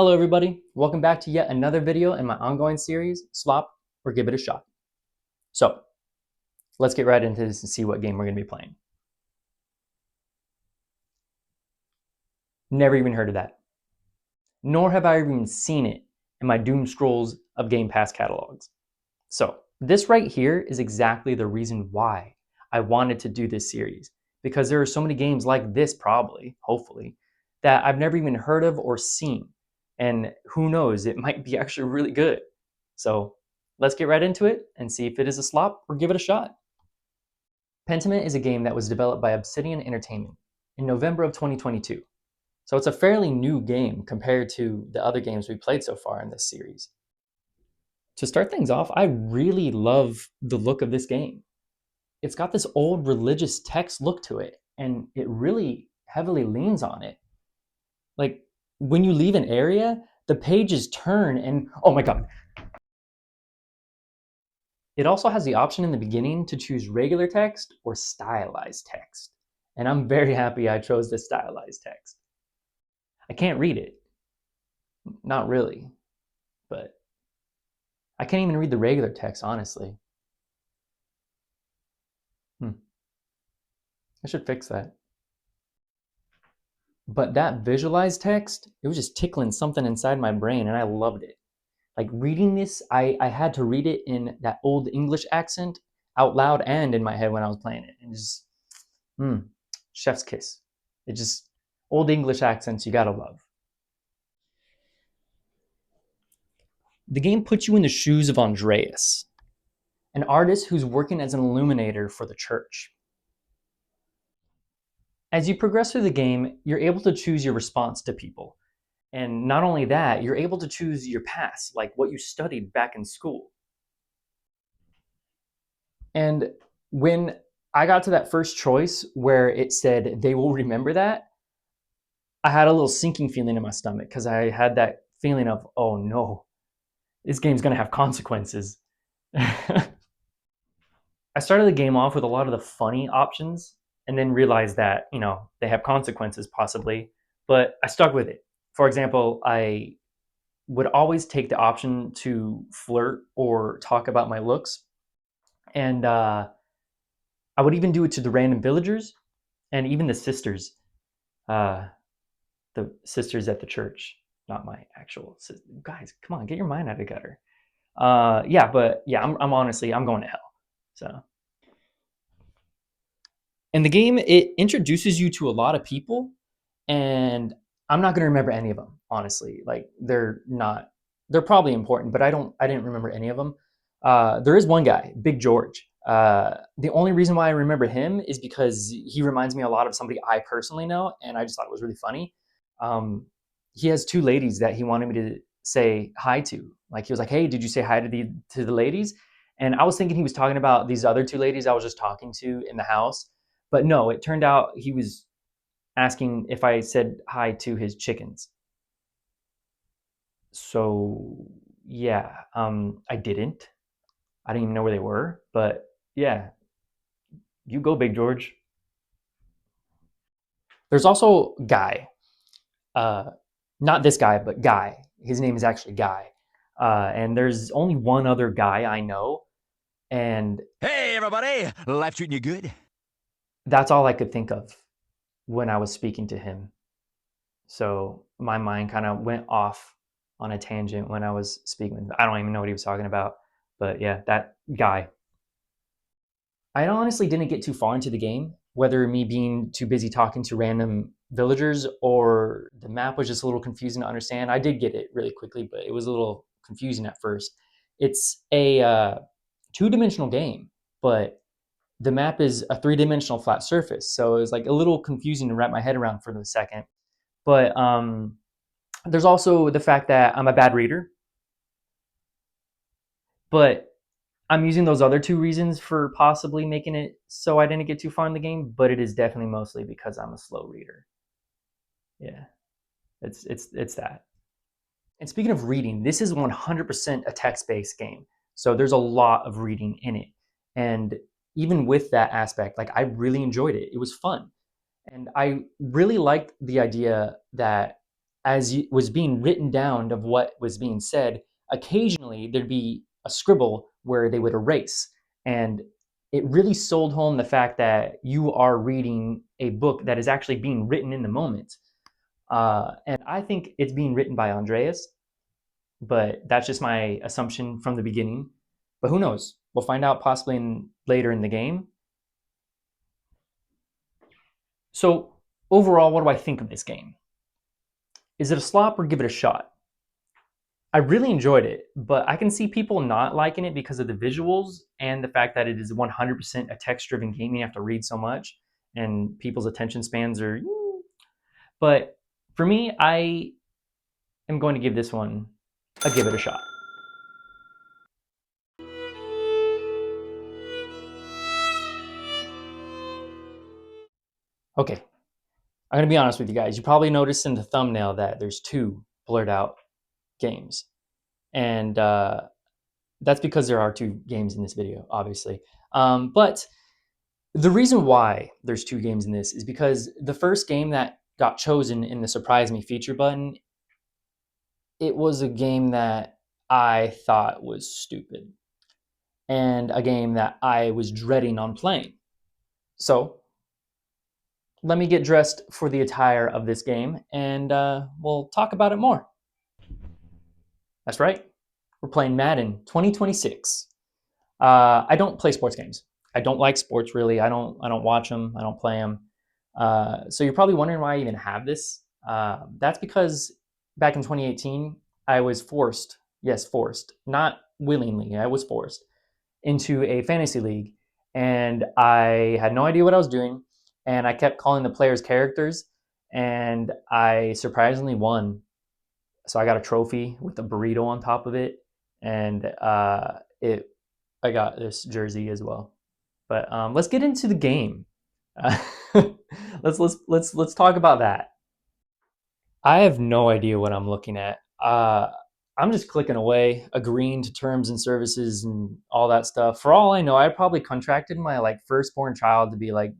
Hello everybody, welcome back to yet another video in my ongoing series, Slop or Give It a Shot. So, let's get right into this and see what game we're going to be playing. Never even heard of that. Nor have I even seen it in my doom scrolls of Game Pass catalogs. So, this right here is exactly the reason why I wanted to do this series. Because there are so many games like this probably, hopefully, that I've never even heard of or seen. And who knows, it might be actually really good. So let's get right into it and see if it is a slop or give it a shot. Pentiment is a game that was developed by Obsidian Entertainment in November of 2022. So it's a fairly new game compared to the other games we played so far in this series. To start things off, I really love the look of this game. It's got this old religious text look to it, and it really heavily leans on it. Like when you leave an area, the pages turn and oh my god. It also has the option in the beginning to choose regular text or stylized text. And I'm very happy I chose the stylized text. I can't read it. Not really. But I can't even read the regular text, honestly. I should fix that. But that visualized text, it was just tickling something inside my brain and I loved it. Like reading this, I had to read it in that old English accent out loud and in my head when I was playing it. And just, chef's kiss. It just, old English accents you gotta love. The game puts you in the shoes of Andreas, an artist who's working as an illuminator for the church. As you progress through the game, you're able to choose your response to people. And not only that, you're able to choose your past, like what you studied back in school. And when I got to that first choice where it said they will remember that, I had a little sinking feeling in my stomach because I had that feeling of, oh no, this game's gonna have consequences. I started the game off with a lot of the funny options and then realized that, they have consequences possibly, but I stuck with it. For example, I would always take the option to flirt or talk about my looks. And I would even do it to the random villagers and even the sisters, uh, the sisters at the church, not my actual sisters. Guys, come on, get your mind out of the gutter. I'm honestly, I'm going to hell. So, in the game, it introduces you to a lot of people, and I'm not going to remember any of them, honestly. Like they're probably important, but I didn't remember any of them. There is one guy, Big George. The only reason why I remember him is because he reminds me a lot of somebody I personally know, and I just thought it was really funny. Um, he has two ladies that he wanted me to say hi to. Like he was like, "Hey, did you say hi to the ladies?" And I was thinking he was talking about these other two ladies I was just talking to in the house, but no, it turned out he was asking if I said hi to his chickens. So yeah, I didn't. I didn't even know where they were, but yeah, you go, Big George. There's also Guy. Uh, Not this guy, but Guy. His name is actually Guy. And there's only one other guy I know, and Hey, everybody! Life treating you good? that's all I could think of when I was speaking to him. So my mind kind of went off on a tangent when I was speaking with him. I don't even know what he was talking about, but yeah, that guy. I honestly didn't get too far into the game, whether me being too busy talking to random villagers or the map was just a little confusing to understand. I did get it really quickly, but it was a little confusing at first. It's a two-dimensional game, but the map is a three-dimensional flat surface, so it was like a little confusing to wrap my head around for the second. But there's also the fact that I'm a bad reader, but I'm using those other two reasons for possibly making it so I didn't get too far in the game, but it is definitely mostly because I'm a slow reader. Yeah, it's that. And speaking of reading, this is 100% a text-based game. So there's a lot of reading in it. And even with that aspect, like I really enjoyed it. It was fun. And I really liked the idea that as was being written down of what was being said, occasionally there'd be a scribble where they would erase. And it really sold home the fact that you are reading a book that is actually being written in the moment. And I think it's being written by Andreas, but that's just my assumption from the beginning. But who knows? We'll find out possibly later in the game. So, overall, what do I think of this game? Is it a slop or give it a shot? I really enjoyed it, but I can see people not liking it because of the visuals and the fact that it is 100% a text-driven game. You have to read so much, and people's attention spans are. But for me, I am going to give this one a give it a shot. Okay, I'm going to be honest with you guys. You probably noticed in the thumbnail that there's two blurred out games, and that's because there are two games in this video, obviously. But the reason why there's two games in this is because the first game that got chosen in the surprise me feature button, it was a game that I thought was stupid and a game that I was dreading on playing. So let me get dressed for the attire of this game and we'll talk about it more. That's right. We're playing Madden 2026. I don't play sports games. I don't like sports really. I don't watch them. I don't play them. So you're probably wondering why I even have this. That's because back in 2018, I was forced, yes, forced, not willingly, I was forced into a fantasy league. And I had no idea what I was doing. And I kept calling the players characters. And I surprisingly won. So I got a trophy with a burrito on top of it. And I got this jersey as well. But let's get into the game. Uh, let's talk about that. I have no idea what I'm looking at. I'm just clicking away, agreeing to terms and services and all that stuff. For all I know, I probably contracted my like firstborn child to be like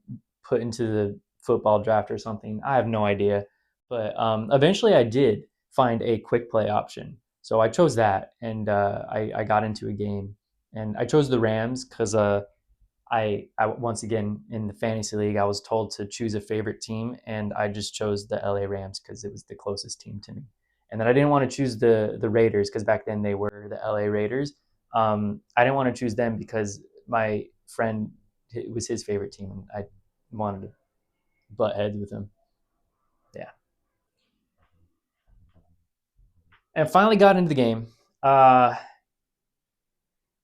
put into the football draft or something. I have no idea. But eventually, I did find a quick play option, so I chose that, and I got into a game, and I chose the Rams because I once again in the fantasy league I was told to choose a favorite team, and I just chose the LA Rams because it was the closest team to me. And then I didn't want to choose the Raiders because back then they were the LA Raiders. I didn't want to choose them because my friend, it was his favorite team, and I wanted to butt heads with him. Yeah, and finally got into the game. Uh,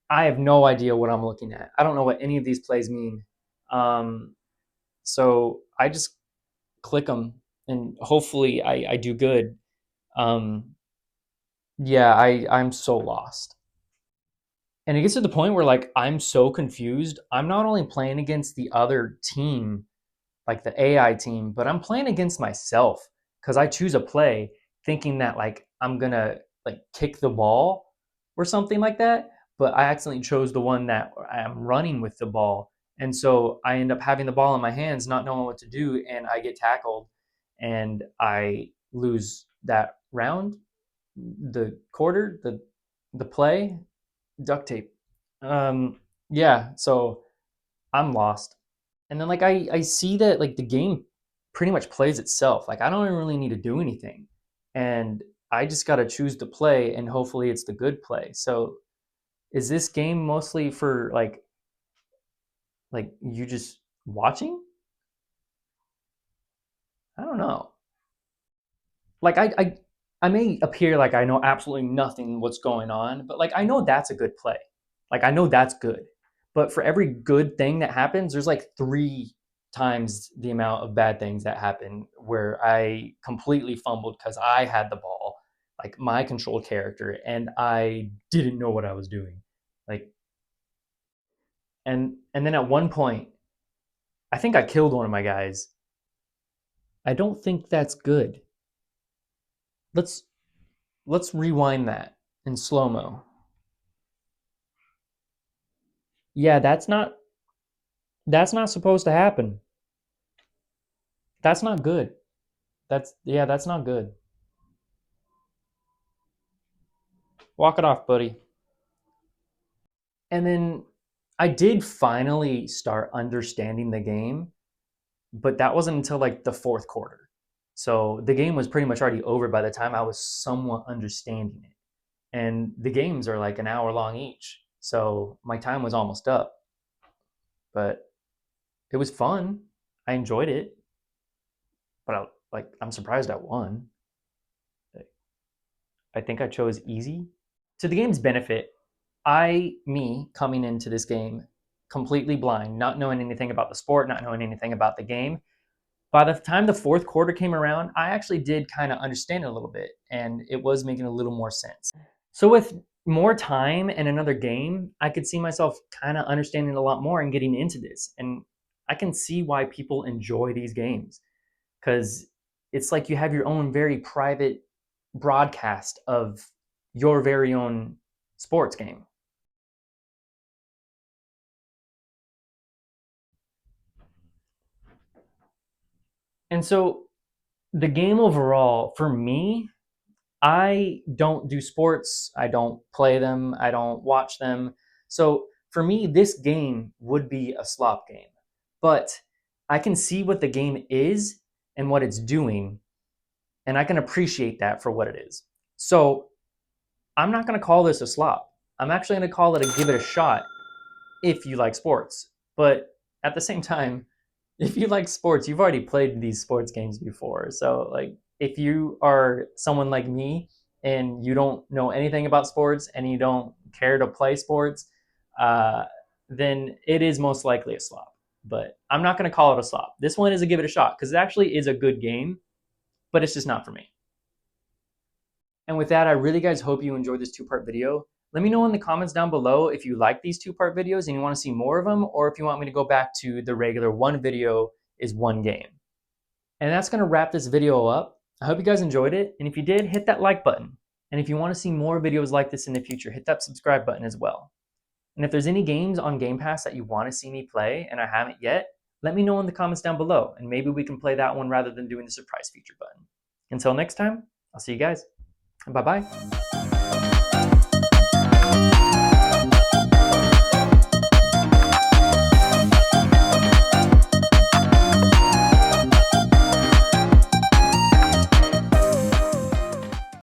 I have no idea what I'm looking at. I don't know what any of these plays mean. Um, so I just click them and hopefully I do good. Um, yeah, I'm so lost. And it gets to the point where like I'm so confused. I'm not only playing against the other team, like the AI team, but I'm playing against myself because I choose a play thinking that like I'm gonna like kick the ball or something like that, but I accidentally chose the one that I'm running with the ball. And so I end up having the ball in my hands, not knowing what to do, and I get tackled and I lose that round, the quarter, the play, duct tape. Yeah, so I'm lost. And then like I see that like the game pretty much plays itself. Like I don't even really need to do anything. And I just got to choose the play and hopefully it's the good play. So is this game mostly for like you just watching? I don't know. Like I may appear like I know absolutely nothing what's going on, but like I know that's a good play. Like I know that's good. But for every good thing that happens, there's like three times the amount of bad things that happen where I completely fumbled because I had the ball, like my controlled character, and I didn't know what I was doing. Like and then at one point, I think I killed one of my guys. I don't think that's good. Let's let's rewind that in slow mo. Yeah, that's not supposed to happen. That's not good. That's yeah, that's not good. Walk it off, buddy. And then I did finally start understanding the game, but that wasn't until like the fourth quarter. So the game was pretty much already over by the time I was somewhat understanding it. And the games are like an hour long each. So my time was almost up. But it was fun. I enjoyed it. But I'm surprised I won. I think I chose easy. To the game's benefit, me coming into this game completely blind, not knowing anything about the sport, not knowing anything about the game, by the time the fourth quarter came around, I actually did kind of understand it a little bit, and it was making a little more sense. So with more time and another game, I could see myself kind of understanding a lot more and getting into this. And I can see why people enjoy these games, because it's like you have your own very private broadcast of your very own sports game. And so the game overall, for me, I don't do sports. I don't play them. I don't watch them. So for me, this game would be a slop game. But I can see what the game is and what it's doing, and I can appreciate that for what it is. So I'm not going to call this a slop. I'm actually going to call it a give it a shot if you like sports. But at the same time, if you like sports, you've already played these sports games before. So like if you are someone like me and you don't know anything about sports and you don't care to play sports, uh, then it is most likely a slop. But I'm not going to call it a slop. This one is a give it a shot because it actually is a good game, but it's just not for me. And with that, I really guys hope you enjoyed this two-part video. Let me know in the comments down below if you like these two-part videos and you want to see more of them, or if you want me to go back to the regular one video is one game. And that's going to wrap this video up. I hope you guys enjoyed it. And if you did, hit that like button. And if you want to see more videos like this in the future, hit that subscribe button as well. And if there's any games on Game Pass that you want to see me play and I haven't yet, let me know in the comments down below. And maybe we can play that one rather than doing the surprise feature button. Until next time, I'll see you guys. Bye-bye.